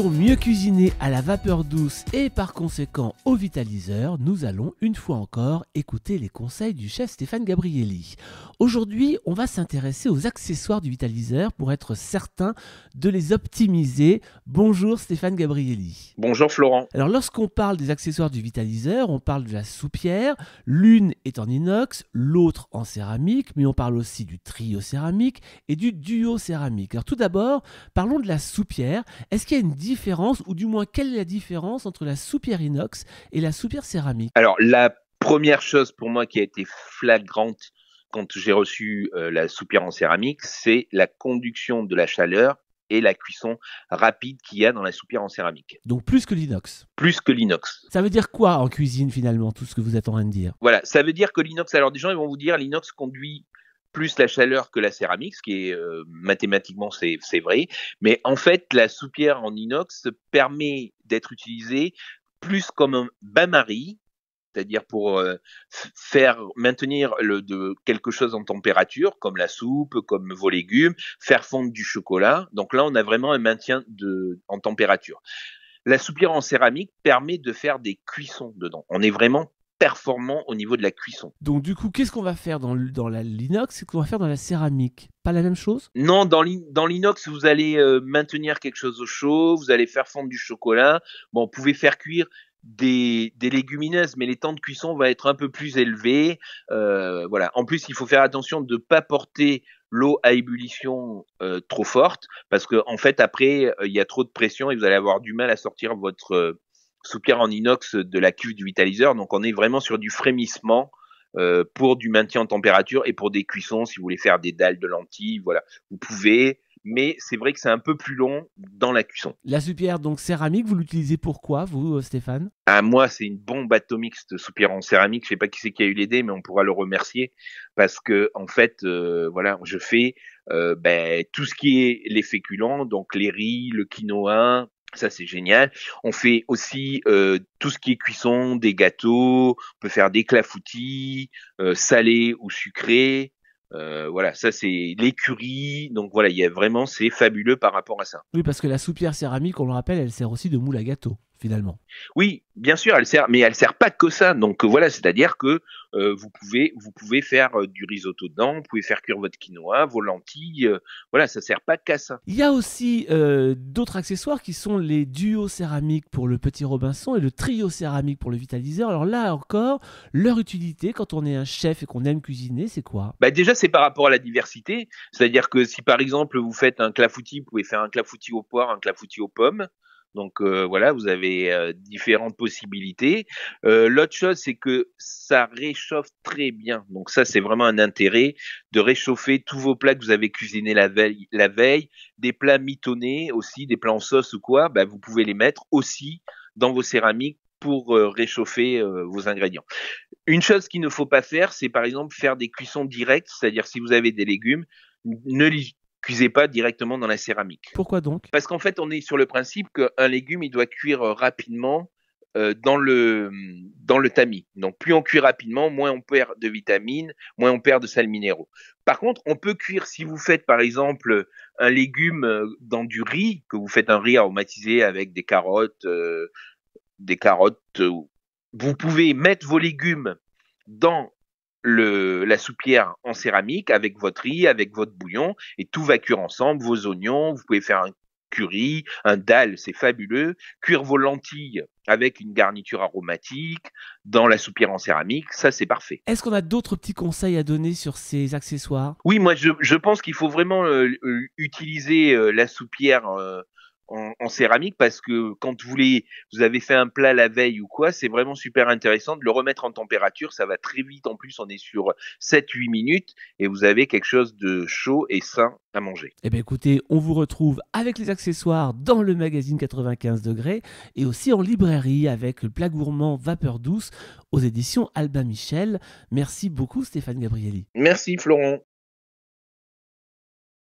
Pour mieux cuisiner à la vapeur douce et par conséquent au vitaliseur, nous allons une fois encore écouter les conseils du chef Stéphane Gabrielli. Aujourd'hui, on va s'intéresser aux accessoires du vitaliseur pour être certain de les optimiser. Bonjour Stéphane Gabrielli. Bonjour Florent. Alors lorsqu'on parle des accessoires du vitaliseur, on parle de la soupière. L'une est en inox, l'autre en céramique, mais on parle aussi du trio céramique et du duo céramique. Alors tout d'abord, parlons de la soupière. Est-ce qu'il y a une différence, ou du moins quelle est la différence entre la soupière inox et la soupière céramique? Alors la première chose pour moi qui a été flagrante quand j'ai reçu la soupière en céramique, c'est la conduction de la chaleur et la cuisson rapide qu'il y a dans la soupière en céramique. Donc plus que l'inox. Plus que l'inox. Ça veut dire quoi en cuisine finalement, tout ce que vous êtes en train de dire? Voilà, ça veut dire que l'inox, alors des gens ils vont vous dire l'inox conduit plus la chaleur que la céramique, ce qui est mathématiquement c'est vrai, mais en fait la soupière en inox permet d'être utilisée plus comme un bain-marie, c'est-à-dire pour faire maintenir quelque chose en température, comme la soupe, comme vos légumes, faire fondre du chocolat. Donc là, on a vraiment un maintien en température. La soupière en céramique permet de faire des cuissons dedans. On est vraiment performant au niveau de la cuisson. Donc du coup, qu'est-ce qu'on va faire dans l'inox et qu'est-ce qu'on va faire dans la céramique? Pas la même chose? Non, dans l'inox, vous allez maintenir quelque chose au chaud, vous allez faire fondre du chocolat. Bon, vous pouvez faire cuire des légumineuses, mais les temps de cuisson vont être un peu plus élevés. Voilà. En plus, il faut faire attention de ne pas porter l'eau à ébullition trop forte, parce que en fait, après, il y a trop de pression et vous allez avoir du mal à sortir votre soupière en inox de la cuve du vitaliseur. Donc, on est vraiment sur du frémissement pour du maintien en température et pour des cuissons, si vous voulez faire des dalles de lentilles, voilà, vous pouvez. Mais c'est vrai que c'est un peu plus long dans la cuisson. La soupière donc céramique, vous l'utilisez pour quoi, vous, Stéphane? Ah, moi, c'est une bombe atomique, cette soupière en céramique. Je sais pas qui c'est qui a eu l'idée, mais on pourra le remercier parce que en fait, voilà, je fais tout ce qui est les féculents, donc les riz, le quinoa. Ça, c'est génial. On fait aussi tout ce qui est cuisson, des gâteaux. On peut faire des clafoutis, salés ou sucrés. Voilà, ça c'est l'écurie. Donc voilà, il y a vraiment, c'est fabuleux par rapport à ça. Oui, parce que la soupière céramique, on le rappelle, elle sert aussi de moule à gâteau, finalement. Oui, bien sûr, elle sert, mais elle sert pas que ça. Donc voilà, c'est-à-dire que vous pouvez faire du risotto dedans, vous pouvez faire cuire votre quinoa, vos lentilles. Voilà, ça sert pas qu'à ça. Il y a aussi d'autres accessoires qui sont les duos céramiques pour le petit Robinson et le trio céramique pour le vitaliseur. Alors là encore, leur utilité, quand on est un chef et qu'on aime cuisiner, c'est quoi? Bah déjà, c'est par rapport à la diversité. C'est-à-dire que si par exemple vous faites un clafoutis, vous pouvez faire un clafoutis aux poires, un clafoutis aux pommes. Donc voilà, vous avez différentes possibilités. L'autre chose, c'est que ça réchauffe très bien. Donc ça, c'est vraiment un intérêt de réchauffer tous vos plats que vous avez cuisinés la veille, des plats mitonnés aussi, des plats en sauce ou quoi. Bah, vous pouvez les mettre aussi dans vos céramiques pour réchauffer vos ingrédients. Une chose qu'il ne faut pas faire, c'est par exemple faire des cuissons directes, c'est-à-dire si vous avez des légumes, ne les cuisez pas directement dans la céramique. Pourquoi donc? Parce qu'en fait, on est sur le principe qu'un légume, il doit cuire rapidement dans le tamis. Donc, plus on cuit rapidement, moins on perd de vitamines, moins on perd de sels minéraux. Par contre, on peut cuire, si vous faites par exemple un légume dans du riz, que vous faites un riz aromatisé avec des carottes, vous pouvez mettre vos légumes dans la soupière en céramique avec votre riz, avec votre bouillon, et tout va cuire ensemble, vos oignons, vous pouvez faire un curry, un dal, c'est fabuleux, cuire vos lentilles avec une garniture aromatique dans la soupière en céramique, ça c'est parfait. Est-ce qu'on a d'autres petits conseils à donner sur ces accessoires? Oui, moi je pense qu'il faut vraiment utiliser la soupière en céramique parce que quand vous avez fait un plat la veille ou quoi, c'est vraiment super intéressant de le remettre en température. Ça va très vite. En plus, on est sur 7-8 minutes et vous avez quelque chose de chaud et sain à manger. Eh bien écoutez, on vous retrouve avec les accessoires dans le magazine 95 degrés et aussi en librairie avec le plat gourmand Vapeur douce aux éditions Albin Michel. Merci beaucoup Stéphane Gabrielli. Merci Florent.